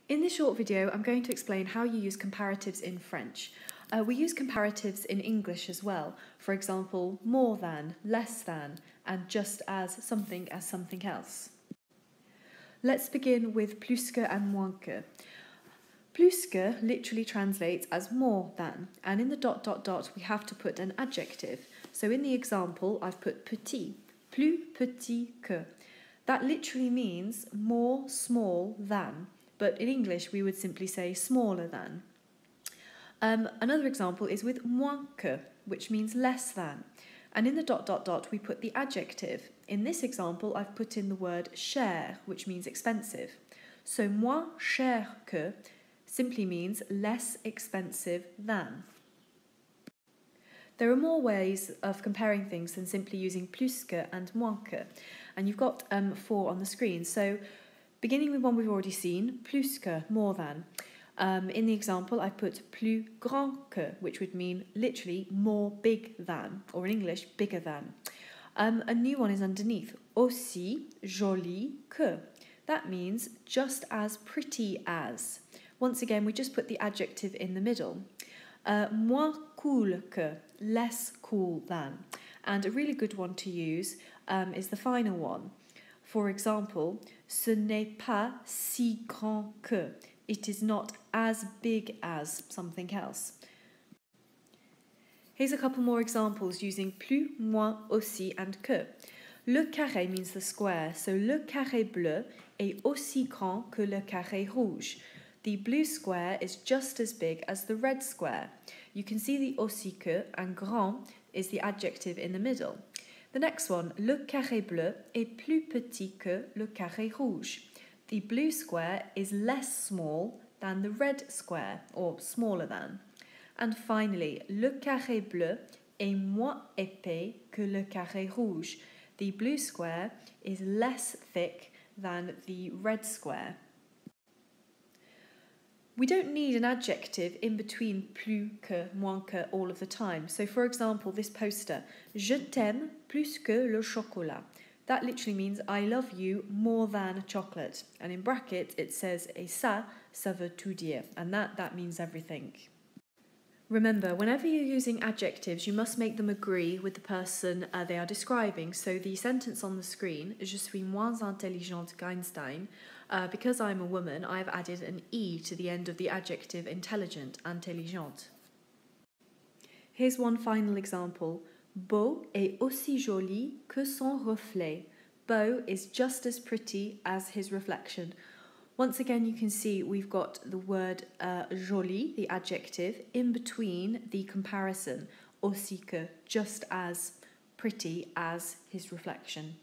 In this short video, I'm going to explain how you use comparatives in French. We use comparatives in English as well. For example, more than, less than, and just as something else. Let's begin with plus que and moins que. Plus que literally translates as more than, and in the ... we have to put an adjective. So in the example, I've put petit, plus petit que. That literally means more small than, but in English we would simply say smaller than. Another example is with moins que, which means less than. And in the ... we put the adjective. In this example, I've put in the word cher, which means expensive. So moins cher que simply means less expensive than. There are more ways of comparing things than simply using plus que and moins que. And you've got 4 on the screen. So beginning with one we've already seen, plus que, more than. In the example, I put plus grand que, which would mean literally more big than, or in English, bigger than. A new one is underneath, aussi joli que. That means just as pretty as. Once again, we just put the adjective in the middle. Moins cool que, less cool than. And a really good one to use is the final one. For example, ce n'est pas si grand que. It is not as big as something else. Here's a couple more examples using plus, moins, aussi, and que. Le carré means the square, so le carré bleu est aussi grand que le carré rouge. The blue square is just as big as the red square. You can see the aussi que and grand is the adjective in the middle. The next one, le carré bleu est plus petit que le carré rouge. The blue square is less small than the red square, or smaller than. And finally, le carré bleu est moins épais que le carré rouge. The blue square is less thick than the red square. We don't need an adjective in between plus que, moins que all of the time. So for example, this poster, je t'aime plus que le chocolat. That literally means I love you more than chocolate. And in brackets it says et ça veut tout dire. And that means everything. Remember, whenever you're using adjectives, you must make them agree with the person they are describing. So the sentence on the screen, je suis moins intelligente qu'Einstein, because I'm a woman, I've added an E to the end of the adjective intelligent, intelligente. Here's one final example. Beau est aussi joli que son reflet. Beau is just as pretty as his reflection. Once again, you can see we've got the word joli, the adjective, in between the comparison, aussi que, just as pretty as his reflection.